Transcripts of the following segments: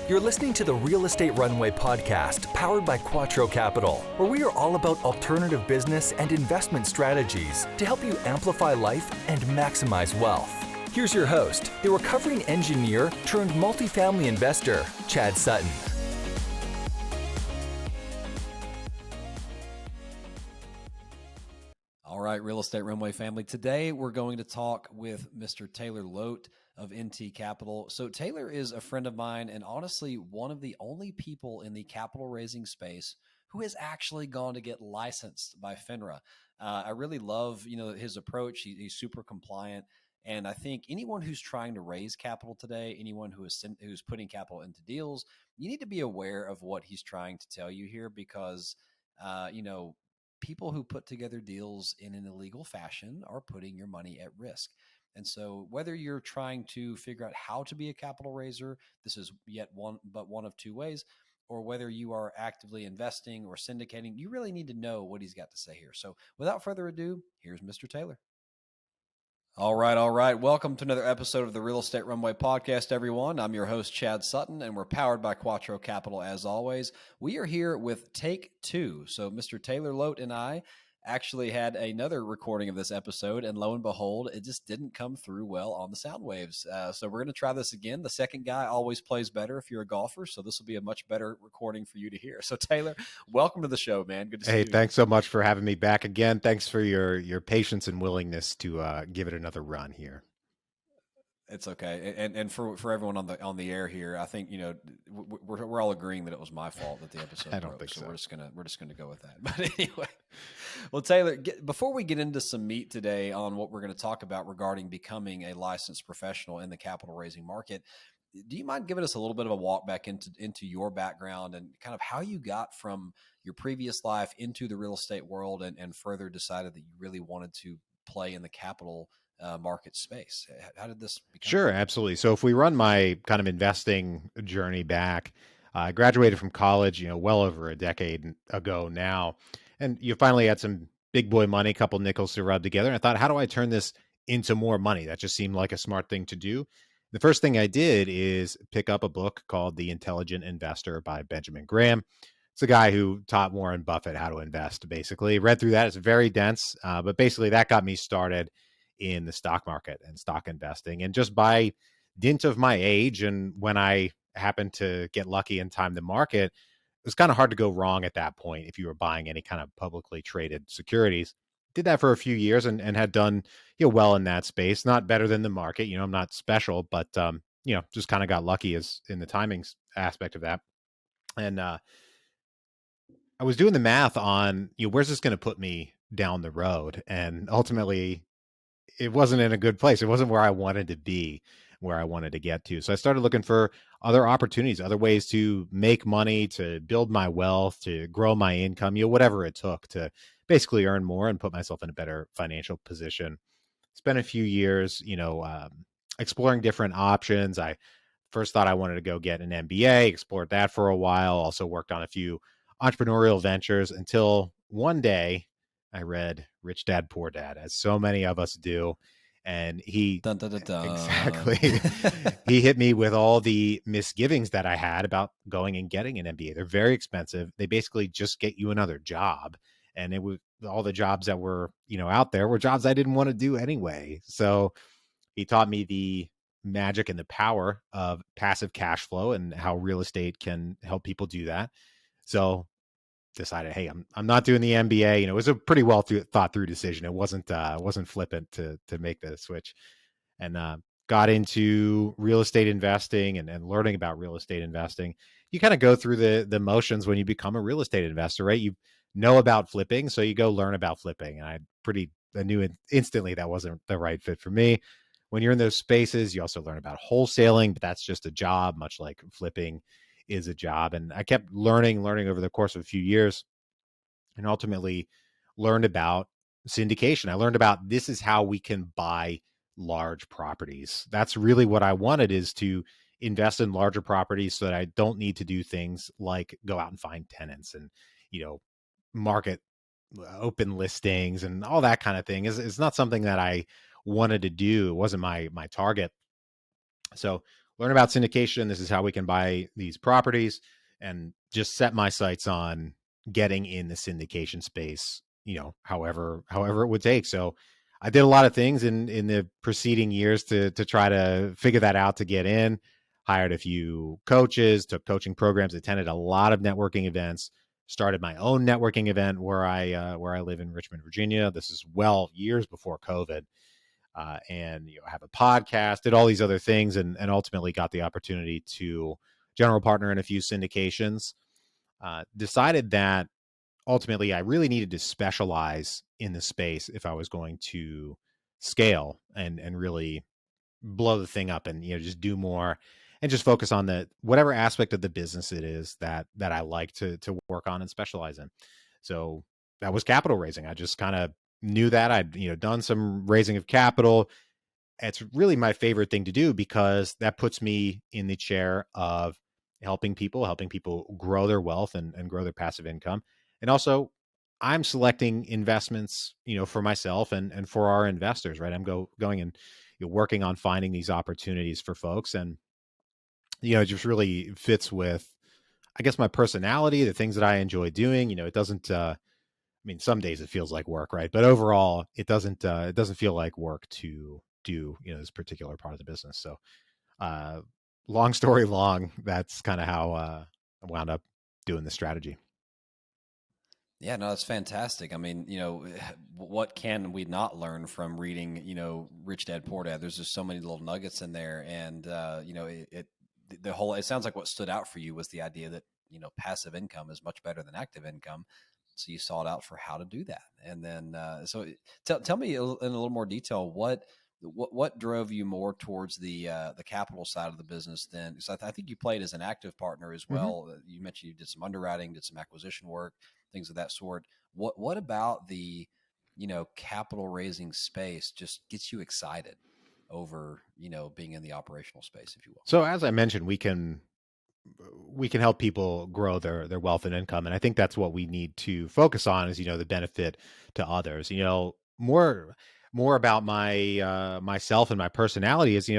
You're listening to the Real Estate Runway podcast, powered by Quattro Capital, where we are all about alternative business and investment strategies to help you amplify life and maximize wealth. Here's your host, the recovering engineer turned multifamily investor, Chad Sutton. All right, Real Estate Runway family. Today, we're going to talk with Mr. Taylor Loht of NT Capital. So Taylor is a friend of mine and honestly, one of the only people in the capital raising space who has actually gone to get licensed by FINRA. I really love, his approach. He's super compliant. And I think anyone who's trying to raise capital today, anyone who's putting capital into deals, you need to be aware of what he's trying to tell you here because, people who put together deals in an illegal fashion are putting your money at risk. And so whether you're trying to figure out how to be a capital raiser, this is yet one of two ways, or whether you are actively investing or syndicating, you really need to know what he's got to say here. So without further ado, here's Mr. Taylor. All right. Welcome to another episode of the Real Estate Runway podcast, everyone. I'm your host, Chad Sutton, and we're powered by Quattro Capital as always. We are here with take two. So Mr. Taylor Loht and I actually had another recording of this episode, and lo and behold, it just didn't come through well on the sound waves. So we're going to try this again. The second guy always plays better if you're a golfer, so this will be a much better recording for you to hear. So Taylor, welcome to the show, man. Good to see you. Hey, thanks so much for having me back again. Thanks for your patience and willingness to give it another run here. It's okay, and for everyone on the air here, I think we're all agreeing that it was my fault that the episode. I don't think so. We're just gonna go with that. But anyway, well, Taylor, before we get into some meat today on what we're going to talk about regarding becoming a licensed professional in the capital raising market, do you mind giving us a little bit of a walk back into your background and kind of how you got from your previous life into the real estate world and further decided that you really wanted to play in the capital market space? How did this become? Sure, absolutely. So if we run my kind of investing journey back, I graduated from college, well over a decade ago now, and you finally had some big boy money, couple nickels to rub together. And I thought, how do I turn this into more money? That just seemed like a smart thing to do. The first thing I did is pick up a book called The Intelligent Investor by Benjamin Graham. It's a guy who taught Warren Buffett how to invest, basically. Read through that. It's very dense, but basically that got me started in the stock market and stock investing. And just by dint of my age and when I happened to get lucky and time the market, it was kind of hard to go wrong at that point if you were buying any kind of publicly traded securities. Did that for a few years and had done well in that space. Not better than the market. I'm not special, but just kind of got lucky as in the timing aspect of that. And I was doing the math on where's this going to put me down the road, and ultimately it wasn't in a good place. It wasn't where I wanted to be, where I wanted to get to. So I started looking for other opportunities, other ways to make money, to build my wealth, to grow my income, whatever it took to basically earn more and put myself in a better financial position. Spent a few years, exploring different options. I first thought I wanted to go get an MBA, explored that for a while, also worked on a few entrepreneurial ventures until one day I read Rich Dad, Poor Dad, as so many of us do. And he dun, dun, dun, dun. Exactly. He hit me with all the misgivings that I had about going and getting an MBA. They're very expensive. They basically just get you another job. And it was all the jobs that were, out there were jobs I didn't want to do anyway. So he taught me the magic and the power of passive cash flow and how real estate can help people do that. So decided, hey, I'm not doing the MBA. It was a pretty well thought through decision. It wasn't flippant to make the switch, and got into real estate investing and learning about real estate investing. You kind of go through the motions when you become a real estate investor, right? You know about flipping, so you go learn about flipping. And I knew instantly that wasn't the right fit for me. When you're in those spaces, you also learn about wholesaling, but that's just a job, much like flipping is a job. And I kept learning over the course of a few years, and ultimately learned about syndication. I learned about this is how we can buy large properties. That's really what I wanted, is to invest in larger properties so that I don't need to do things like go out and find tenants and, market open listings and all that kind of thing. It's not something that I wanted to do. It wasn't my target. So learn about syndication. This is how we can buy these properties, and just set my sights on getting in the syndication space, however it would take. So I did a lot of things in the preceding years to try to figure that out, to get in. Hired a few coaches, took coaching programs, attended a lot of networking events, started my own networking event where I live in Richmond, Virginia. This is well years before COVID. And have a podcast, did all these other things, and ultimately got the opportunity to general partner in a few syndications. Decided that ultimately I really needed to specialize in the space if I was going to scale and really blow the thing up, and just do more, and just focus on the whatever aspect of the business it is that I like to work on and specialize in. So that was capital raising. I just kind of knew that I'd done some raising of capital. It's really my favorite thing to do, because that puts me in the chair of helping people grow their wealth and grow their passive income. And also, I'm selecting investments, for myself and for our investors, right? I'm going and working on finding these opportunities for folks. And, it just really fits with, I guess, my personality, the things that I enjoy doing. It doesn't, I mean, some days it feels like work, right? But overall, it doesn't feel like work to do, this particular part of the business. So, uh, long story long, that's kind of how I wound up doing the strategy. Yeah, no, that's fantastic. I mean, what can we not learn from reading, Rich Dad Poor Dad? There's just so many little nuggets in there, and the whole. It sounds like what stood out for you was the idea that passive income is much better than active income. So you sought out for how to do that, and then tell me in a little more detail what drove you more towards the capital side of the business then? Because I think you played as an active partner as Mm-hmm. well. You mentioned you did some underwriting, did some acquisition work, things of that sort. What about the capital raising space just gets you excited over being in the operational space, if you will? So as I mentioned, we can help people grow their wealth and income, and I think that's what we need to focus on, is the benefit to others. More about my myself and my personality is,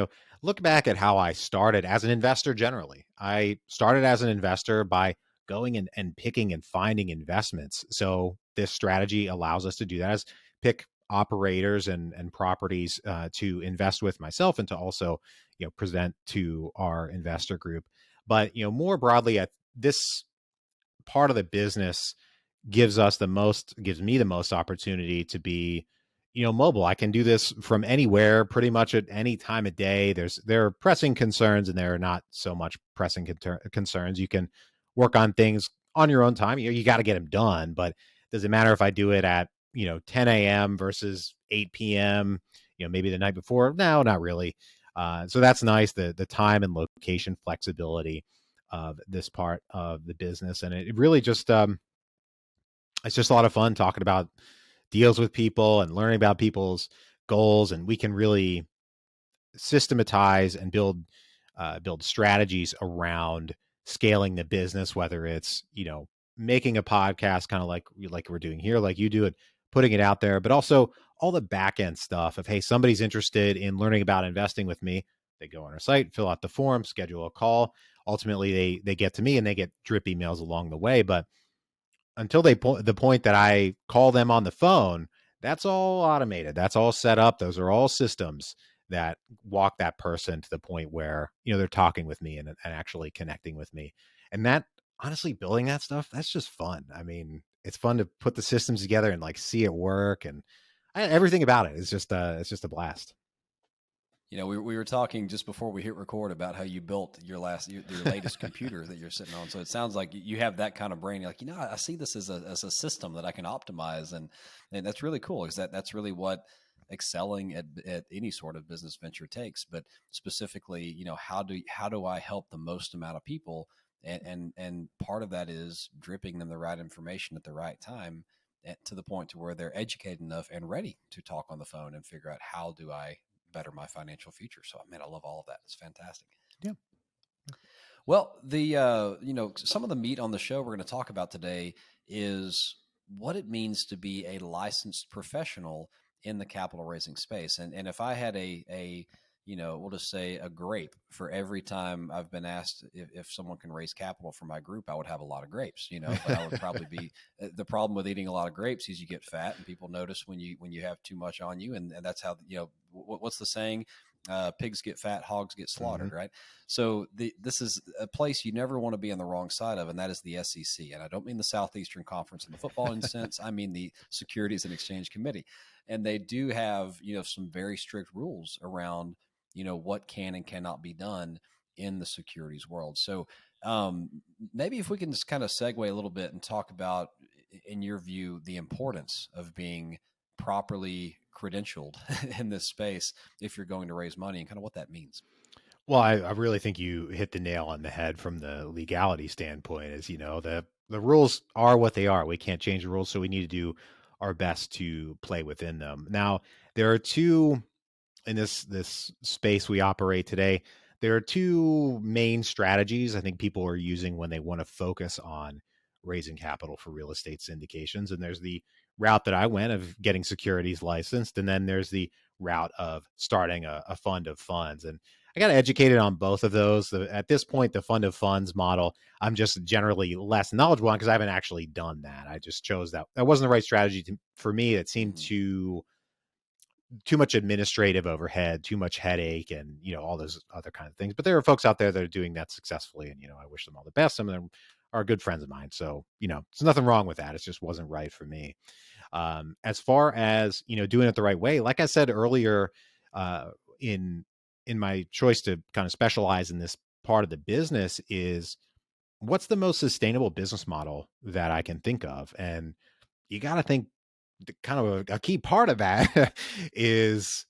look back at how I started as an investor. Generally, I started as an investor by going and picking and finding investments. So this strategy allows us to do that, is pick operators and properties to invest with myself, and to also present to our investor group. But more broadly, at this part of the business gives me the most opportunity to be mobile. I can do this from anywhere, pretty much at any time of day. There are pressing concerns, and there are not so much pressing concerns. You can work on things on your own time. You got to get them done, but does it matter if I do it at 10 a.m. versus 8 p.m., maybe the night before? No, not really. So that's nice, the time and location flexibility of this part of the business. And it really just it's just a lot of fun talking about deals with people and learning about people's goals, and we can really systematize and build strategies around scaling the business, whether it's making a podcast, kind of like we're doing here, like you do it, putting it out there, but also all the back end stuff of, hey, somebody's interested in learning about investing with me. They go on our site, fill out the form, schedule a call. Ultimately, they get to me, and they get drip emails along the way. But until the point that I call them on the phone, that's all automated. That's all set up. Those are all systems that walk that person to the point where they're talking with me and actually connecting with me. And that, honestly, building that stuff, that's just fun. I mean, it's fun to put the systems together and like see it work, and everything about it is just a blast. We were talking just before we hit record about how you built your latest computer that you're sitting on. So it sounds like you have that kind of brain. You're like, I see this as a system that I can optimize, and that's really cool, because that's really what excelling at any sort of business venture takes. But specifically, how do I help the most amount of people? And part of that is dripping them the right information at the right time, to the point to where they're educated enough and ready to talk on the phone and figure out, how do I better my financial future. So, man, I love all of that. It's fantastic. Yeah. Well, some of the meat on the show we're going to talk about today is what it means to be a licensed professional in the capital raising space. And if I had a we'll just say a grape for every time I've been asked if someone can raise capital for my group, I would have a lot of grapes, but I would probably be the problem with eating a lot of grapes is you get fat and people notice when you have too much on you. And that's how, what's the saying? Pigs get fat, hogs get slaughtered, right? So this is a place you never want to be on the wrong side of, and that is the SEC. And I don't mean the Southeastern Conference in the football sense. I mean the Securities and Exchange Committee. And they do have, some very strict rules around, what can and cannot be done in the securities world. So maybe if we can just kind of segue a little bit and talk about, in your view, the importance of being properly credentialed in this space if you're going to raise money and kind of what that means. Well, I really think you hit the nail on the head from the legality standpoint. Is the rules are what they are. We can't change the rules, so we need to do our best to play within them. Now, there are two in this space we operate today. There are two main strategies I think people are using when they want to focus on raising capital for real estate syndications. And there's the route that I went of getting securities licensed, and then there's the route of starting a fund of funds. And I got educated on both of those. At this point, the fund of funds model, I'm just generally less knowledgeable on because I haven't actually done that. I just chose that. That wasn't the right strategy for me. It seemed too much administrative overhead, too much headache, and all those other kind of things. But there are folks out there that are doing that successfully, and I wish them all the best. Some of them are good friends of mine, so there's nothing wrong with that. It just wasn't right for me. As far as doing it the right way, like I said earlier, in my choice to kind of specialize in this part of the business is what's the most sustainable business model that I can think of, and you got to think kind of a key part of that is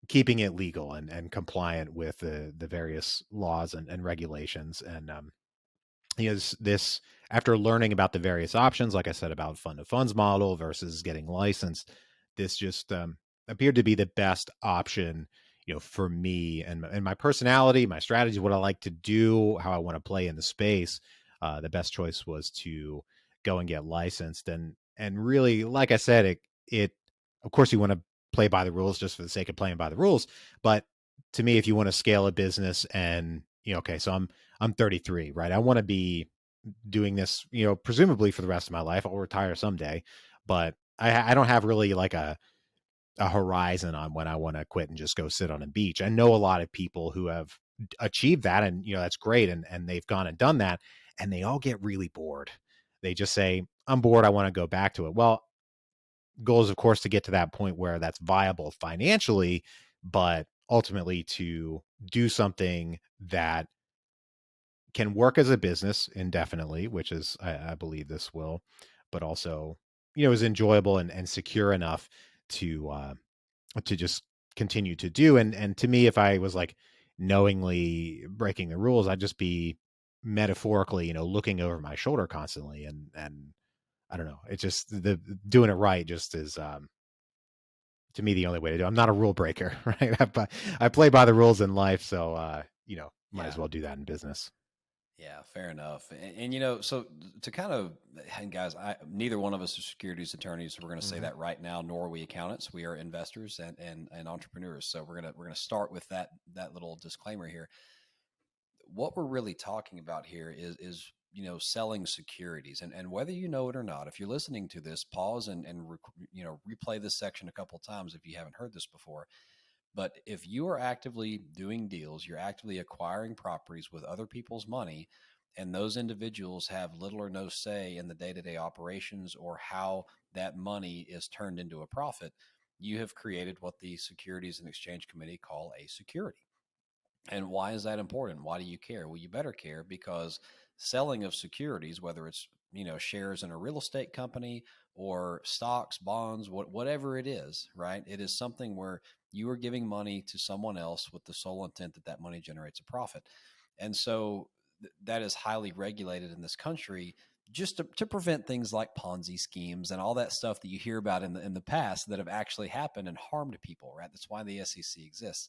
keeping it legal and compliant with the various laws and regulations. And this after learning about the various options, like I said, about fund of funds model versus getting licensed, this just appeared to be the best option, for me and my personality, my strategy, what I like to do, how I want to play in the space. The best choice was to go and get licensed. And really, like I said, it of course you want to play by the rules just for the sake of playing by the rules. But to me, if you want to scale a business and, okay, so I'm 33, right? I want to be doing this, presumably for the rest of my life. I'll retire someday, but I don't have really like a horizon on when I want to quit and just go sit on a beach. I know a lot of people who have achieved that, and that's great, and they've gone and done that, and they all get really bored. They just say, I'm bored, I want to go back to it. Well, goal is of course to get to that point where that's viable financially, but ultimately to do something that can work as a business indefinitely, which is I believe this will, but also is enjoyable and secure enough to just continue to do. And to me, if I was like knowingly breaking the rules, I'd just be metaphorically, looking over my shoulder constantly. And I don't know, it's just the doing it right just is to me the only way to do it. I'm not a rule breaker, right? I play by the rules in life, so might as well do that in business. Yeah, fair enough. And so to kind of, and guys, neither one of us are securities attorneys. So we're going to say that right now, nor are we accountants. We are investors and entrepreneurs. So we're gonna start with that little disclaimer here. What we're really talking about here is selling securities, and whether you know it or not, if you're listening to this, pause and replay this section a couple of times if you haven't heard this before. But if you are actively doing deals, you're actively acquiring properties with other people's money, and those individuals have little or no say in the day-to-day operations or how that money is turned into a profit, you have created what the Securities and Exchange Committee call a security. And why is that important? Why do you care? Well, you better care because selling of securities, whether it's shares in a real estate company or stocks, bonds, whatever it is, right? It is something where you are giving money to someone else with the sole intent that that money generates a profit. And so that is highly regulated in this country just to prevent things like Ponzi schemes and all that stuff that you hear about in the past that have actually happened and harmed people, right? That's why the SEC exists.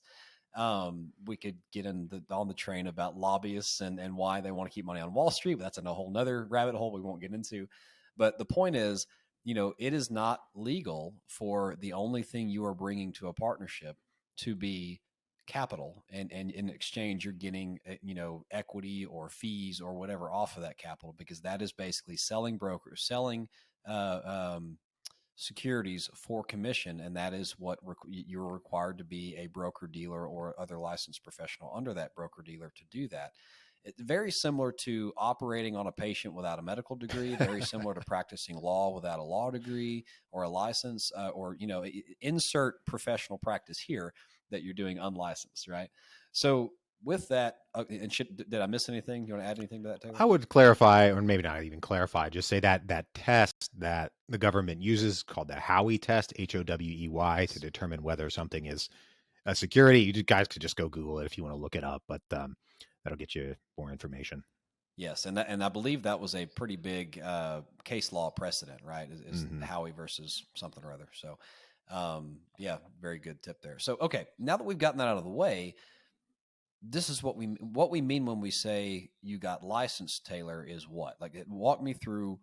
We could get on the train about lobbyists and why they want to keep money on Wall Street, but that's a whole nother rabbit hole we won't get into. But the point is, it is not legal for the only thing you are bringing to a partnership to be capital, and in exchange you're getting equity or fees or whatever off of that capital, because that is basically selling securities for commission, and that is what you're required to be a broker dealer or other licensed professional under that broker dealer to do that. It's very similar to operating on a patient without a medical degree, very similar to practicing law without a law degree or a license, or insert professional practice here that you're doing unlicensed, right? So with that, did I miss anything? You want to add anything to that, Taylor? I would clarify, or maybe not even clarify, just say that test that the government uses, called the Howey test, HOWEY, to determine whether something is a security. You guys could just go Google it if you want to look it up, but that'll get you more information. Yes, and I believe that was a pretty big case law precedent, right? Is Howey versus something or other. So, yeah, very good tip there. So, okay, now that we've gotten that out of the way, this is what we mean when we say you got licensed, Taylor, is what? Like, walk me through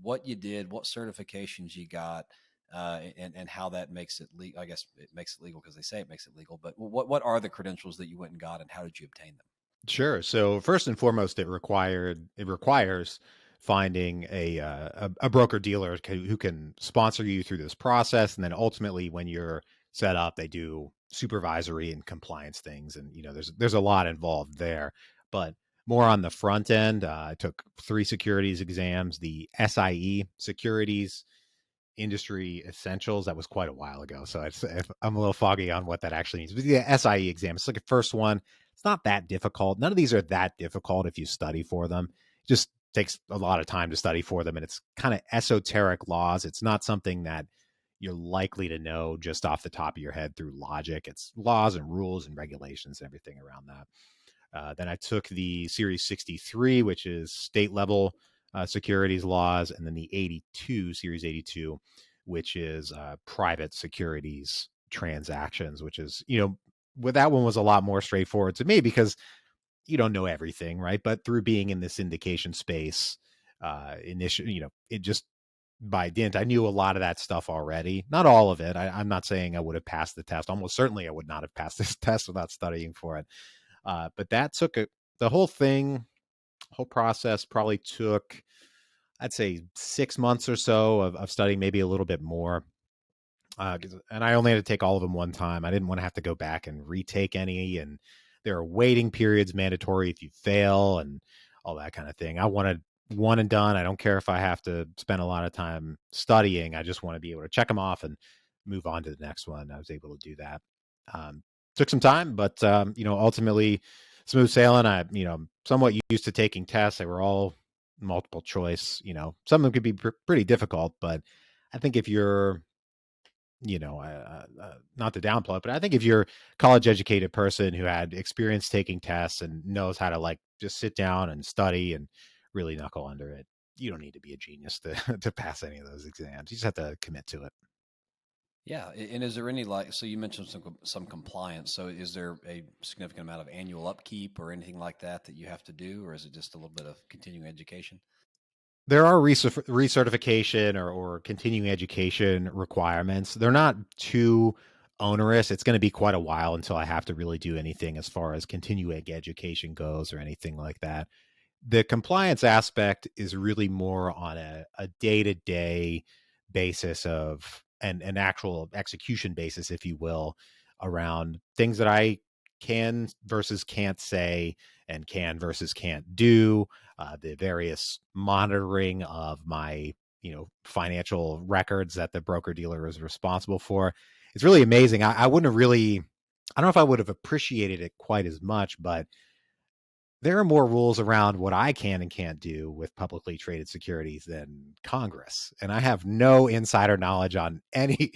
what you did, what certifications you got, and how that makes it legal. I guess it makes it legal because they say it makes it legal, but what are the credentials that you went and got, and how did you obtain them? Sure. So first and foremost, it requires finding a broker dealer who can sponsor you through this process, and then ultimately, when you're set up, they do supervisory and compliance things, and there's a lot involved there. But more on the front end, I took 3 securities exams: the SIE, Securities Industry Essentials. That was quite a while ago, so I'm a little foggy on what that actually means. But the SIE exam, it's like a first one. It's not that difficult. None of these are that difficult if you study for them. It just takes a lot of time to study for them, and it's kind of esoteric laws. It's not something that you're likely to know just off the top of your head through logic. It's laws and rules and regulations and everything around that. Then I took the Series 63, which is state level securities laws, and then the Series 82, which is private securities transactions, which is, with that one was a lot more straightforward to me because you don't know everything, right? But through being in the syndication space, initially, it just by dint, I knew a lot of that stuff already. Not all of it. I'm not saying I would have passed the test. Almost certainly I would not have passed this test without studying for it. But that took the whole process probably took, I'd say, 6 months or so of studying, maybe a little bit more. And I only had to take all of them one time. I didn't want to have to go back and retake any. And there are waiting periods mandatory if you fail and all that kind of thing. I wanted one and done. I don't care if I have to spend a lot of time studying. I just want to be able to check them off and move on to the next one. I was able to do that. Took some time, but ultimately smooth sailing. I, somewhat used to taking tests. They were all multiple choice. Some of them could be pretty difficult, but I think if you're, not to downplay it, but I think if you're a college educated person who had experience taking tests and knows how to like just sit down and study and really knuckle under it, you don't need to be a genius to pass any of those exams. You just have to commit to it. Yeah, and is there any, like, so you mentioned some compliance. So is there a significant amount of annual upkeep or anything like that you have to do, or is it just a little bit of continuing education? There are recertification or continuing education requirements. They're not too onerous. It's going to be quite a while until I have to really do anything as far as continuing education goes or anything like that. The compliance aspect is really more on a day-to-day basis of an actual execution basis, if you will, around things that I can versus can't say and can versus can't do, the various monitoring of my financial records that the broker dealer is responsible for. It's really amazing. I wouldn't have really, I don't know if I would have appreciated it quite as much, but there are more rules around what I can and can't do with publicly traded securities than Congress. And I have no insider knowledge on any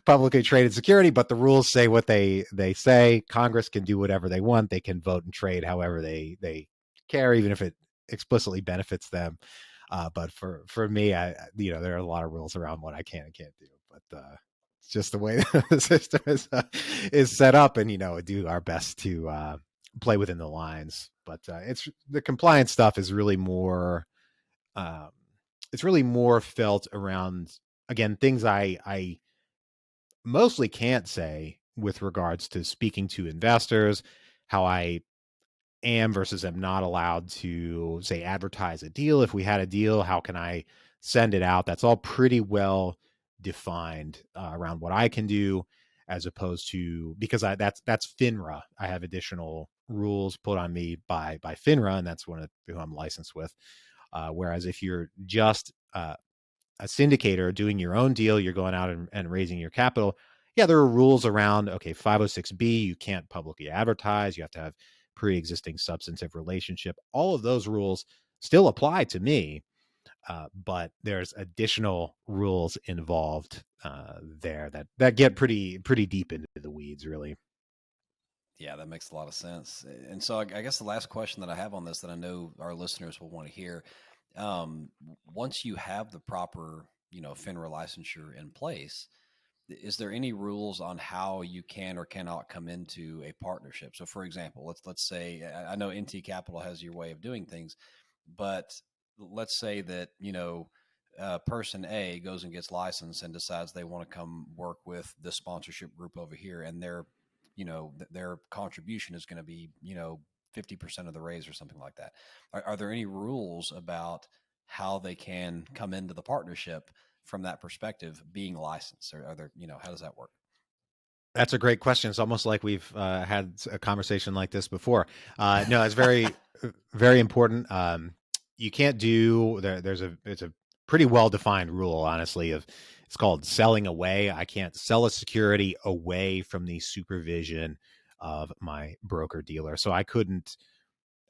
publicly traded security, but the rules say what they say. Congress can do whatever they want. They can vote and trade however they care, even if it explicitly benefits them. But for me, there are a lot of rules around what I can and can't do. But it's just the way the system is set up, and do our best to play within the lines. But it's the compliance stuff is really more. It's really more felt around, again, things I mostly can't say with regards to speaking to investors, how I am versus am not allowed to, say, advertise a deal. If we had a deal, how can I send it out? That's all pretty well defined around what I can do, as opposed to, because that's FINRA. I have additional rules put on me by FINRA, and that's one of who I'm licensed with. Whereas if you're just a syndicator doing your own deal, you're going out and raising your capital. Yeah, there are rules around, okay, 506B, you can't publicly advertise. You have to have pre-existing substantive relationship. All of those rules still apply to me, but there's additional rules involved there that get pretty deep into the weeds, really. Yeah, that makes a lot of sense. And so I guess the last question that I have on this that I know our listeners will want to hear, once you have the proper, FINRA licensure in place, is there any rules on how you can or cannot come into a partnership? So for example, let's say, I know NT Capital has your way of doing things, but let's say that, person A goes and gets licensed and decides they want to come work with the sponsorship group over here, and their contribution is going to be, 50% of the raise or something like that. Are there any rules about how they can come into the partnership from that perspective, being licensed? Or are there, how does that work? That's a great question. It's almost like we've had a conversation like this before. No, it's very, very important. You can't do it's a pretty well defined rule, honestly. It's called selling away. I can't sell a security away from the supervision of my broker dealer. So I couldn't.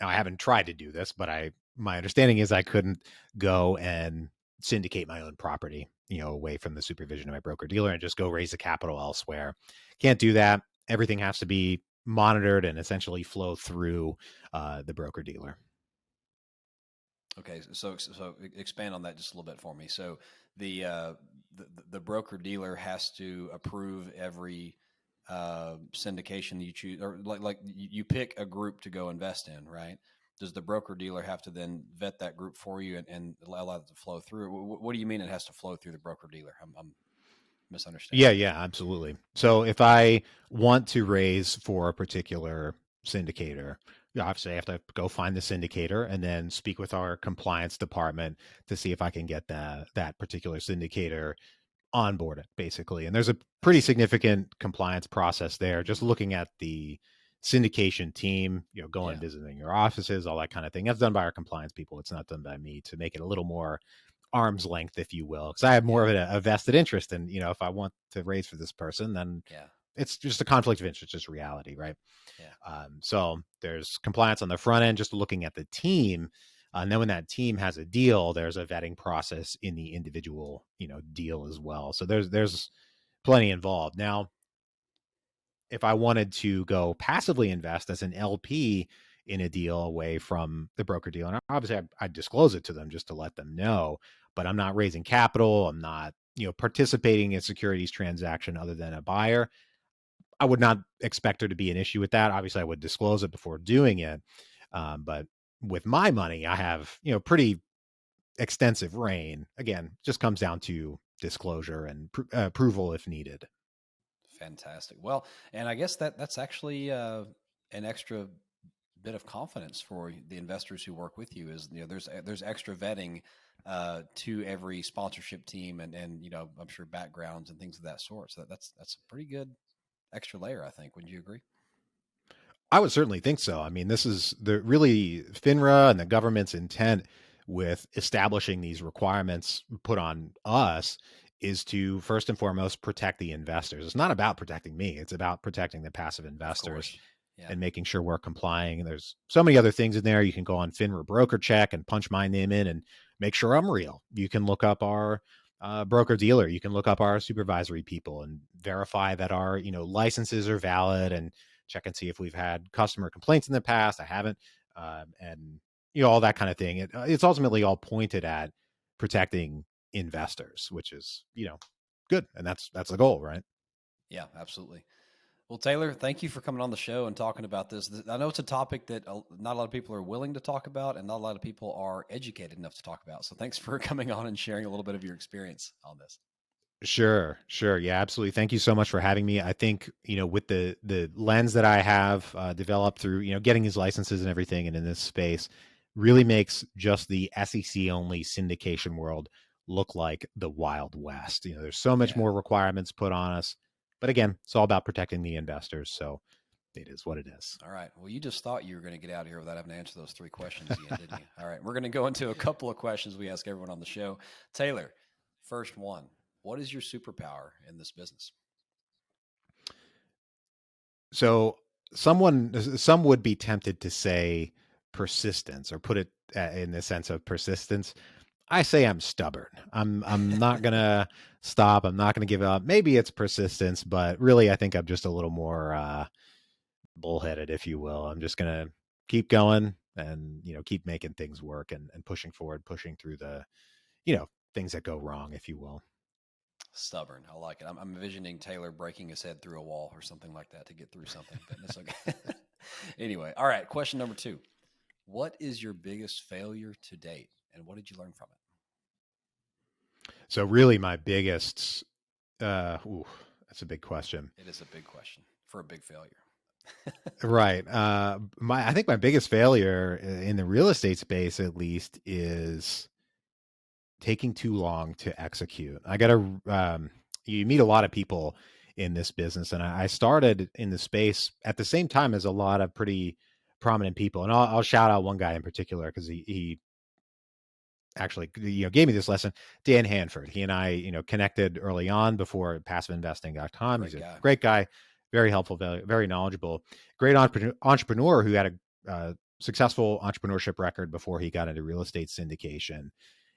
Now, I haven't tried to do this, but my understanding is I couldn't go and syndicate my own property, away from the supervision of my broker dealer and just go raise the capital elsewhere. Can't do that. Everything has to be monitored and essentially flow through the broker dealer. Okay, so expand on that just a little bit for me. So the the broker dealer has to approve every syndication you choose, or like you pick a group to go invest in, right? Does the broker dealer have to then vet that group for you and allow it to flow through? What do you mean it has to flow through the broker dealer? I'm misunderstanding. Yeah, absolutely. So if I want to raise for a particular syndicator, obviously I have to go find the syndicator and then speak with our compliance department to see if I can get that particular syndicator onboard it, basically. And there's a I pretty see. significant compliance process there. Just Mm-hmm. looking at the syndication team, going Yeah. visiting your offices, all that kind of thing. That's done by our compliance people. It's not done by me, to make it a little more arm's length, if you will, because I have more Yeah. of a vested interest in, if I want to raise for this person, then Yeah. it's just a conflict of interest, just reality, right? Yeah. So there's compliance on the front end, just looking at the team. And then when that team has a deal, there's a vetting process in the individual, deal as well. So there's plenty involved. Now, if I wanted to go passively invest as an LP in a deal away from the broker deal, and obviously I'd disclose it to them just to let them know, but I'm not raising capital. I'm not, participating in a securities transaction other than a buyer. I would not expect there to be an issue with that. Obviously, I would disclose it before doing it. But with my money, I have, pretty extensive reign. Again, just comes down to disclosure and approval if needed. Fantastic. Well, and I guess that's actually an extra bit of confidence for the investors who work with you. Is there's extra vetting to every sponsorship team, and I'm sure backgrounds and things of that sort. So that's a pretty good extra layer, I think. Wouldn't you agree? I would certainly think so. I mean, this is the really FINRA and the government's intent with establishing these requirements put on us is to first and foremost protect the investors. It's not about protecting me. It's about protecting the passive Of investors course. Yeah. and making sure we're complying. And there's so many other things in there. You can go on FINRA broker check and punch my name in and make sure I'm real. You can look up our broker dealer. You can look up our supervisory people and verify that our licenses are valid, and check and see if we've had customer complaints in the past. I haven't, and all that kind of thing. It's ultimately all pointed at protecting investors, which is good, and that's the goal, right? Yeah, absolutely. Well, Taylor, thank you for coming on the show and talking about this. I know it's a topic that not a lot of people are willing to talk about, and not a lot of people are educated enough to talk about. So thanks for coming on and sharing a little bit of your experience on this. Sure, sure. Yeah, absolutely. Thank you so much for having me. I think, with the lens that I have developed through, getting these licenses and everything and in this space really makes just the SEC only syndication world look like the Wild West. There's so much Yeah. more requirements put on us. But again, it's all about protecting the investors. So it is what it is. All right. Well, you just thought you were going to get out of here without having to answer those three questions again, didn't you? All right. We're going to go into a couple of questions we ask everyone on the show. Taylor, first one. What is your superpower in this business? So some would be tempted to say persistence or put it in the sense of persistence. I say I'm stubborn. I'm not gonna stop. I'm not gonna give up. Maybe it's persistence, but really, I think I'm just a little more bullheaded, if you will. I'm just gonna keep going and keep making things work and pushing forward, pushing through the things that go wrong, if you will. Stubborn. I like it. I'm envisioning Taylor breaking his head through a wall or something like that to get through something, but it's okay. Anyway, all right. Question number 2. What is your biggest failure to date, and what did you learn from it? So really, my biggest that's a big question. It is a big question for a big failure. Right. I think my biggest failure in the real estate space, at least, is taking too long to execute. You meet a lot of people in this business, and I started in the space at the same time as a lot of pretty prominent people. And I'll shout out one guy in particular because he actually gave me this lesson. Dan Hanford. He and I connected early on before passiveinvesting.com. He's a great guy, very helpful, very, very knowledgeable, great entrepreneur who had a successful entrepreneurship record before he got into real estate syndication.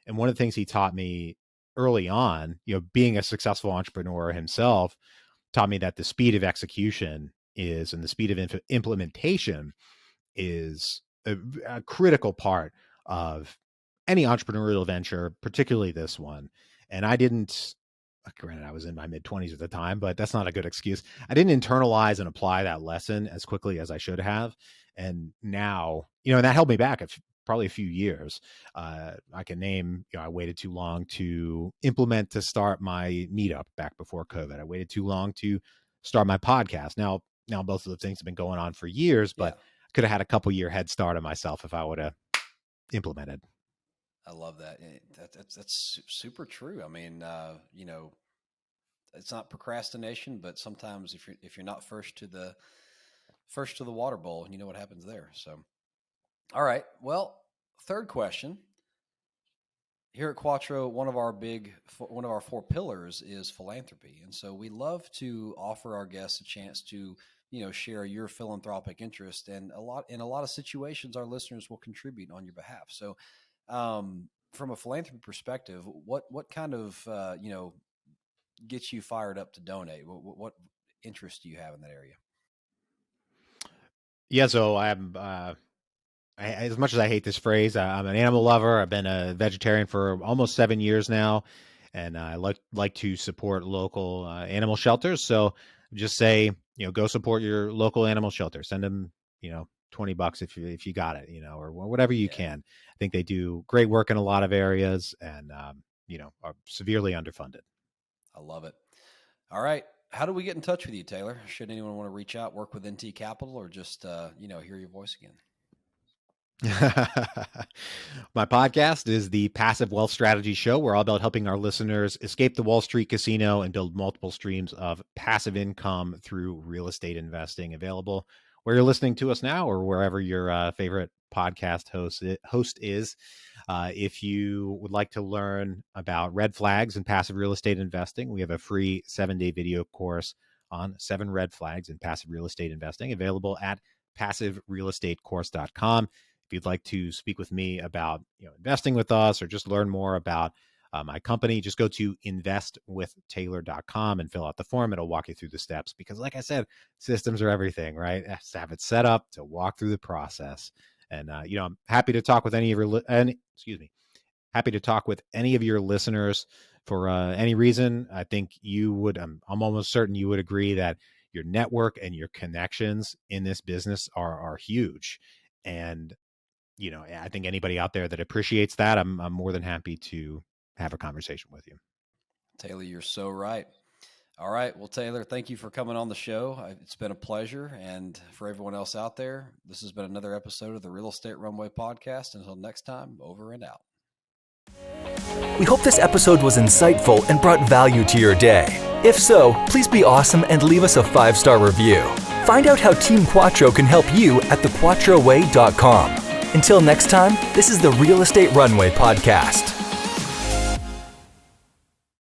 And one of the things he taught me early on, being a successful entrepreneur himself, taught me that the speed of execution and the speed of implementation is a critical part of any entrepreneurial venture, particularly this one. And granted, I was in my mid 20s at the time, but that's not a good excuse. I didn't internalize and apply that lesson as quickly as I should have. And now, and that held me back probably a few years. I can name, I waited too long to implement to start my meetup back before COVID. I waited too long to start my podcast. Now both of the things have been going on for years, but could have had a couple year head start on myself if I would have implemented. I love that. That's super true. I mean, it's not procrastination, but sometimes if you're not first to the water bowl, you know what happens there. So, all right. Well, third question. Here at Quattro, one of our 4 pillars is philanthropy, and so we love to offer our guests a chance to share your philanthropic interest, and in a lot of situations, our listeners will contribute on your behalf. So, from a philanthropy perspective, what kind of gets you fired up to donate? What interest do you have in that area? Yeah, so I'm as much as I hate this phrase, I'm an animal lover. I've been a vegetarian for almost 7 years now, and I like to support local animal shelters. So just say, go support your local animal shelter. Send them, $20 if you got it, or whatever you can. I think they do great work in a lot of areas, and are severely underfunded. I love it. All right. How do we get in touch with you, Taylor? Should anyone want to reach out, work with NT Capital, or just hear your voice again? My podcast is the Passive Wealth Strategy Show. We're all about helping our listeners escape the Wall Street casino and build multiple streams of passive income through real estate investing. Available where you're listening to us now or wherever your favorite podcast host is. If you would like to learn about red flags in passive real estate investing, we have a free 7-day video course on 7 red flags in passive real estate investing available at passiverealestatecourse.com. If you'd like to speak with me about investing with us or just learn more about my company, just go to investwithtaylor.com and fill out the form. It'll walk you through the steps because, like I said, systems are everything, right? Just have it set up to walk through the process. And I'm happy to talk with happy to talk with any of your listeners for any reason. I think you would. I'm almost certain you would agree that your network and your connections in this business are huge. And I think anybody out there that appreciates that, I'm more than happy to have a conversation with you. Taylor, you're so right. All right. Well, Taylor, thank you for coming on the show. It's been a pleasure. And for everyone else out there, this has been another episode of the Real Estate Runway Podcast. Until next time, over and out. We hope this episode was insightful and brought value to your day. If so, please be awesome and leave us a 5-star review. Find out how Team Quattro can help you at thequattroway.com. Until next time, this is the Real Estate Runway Podcast.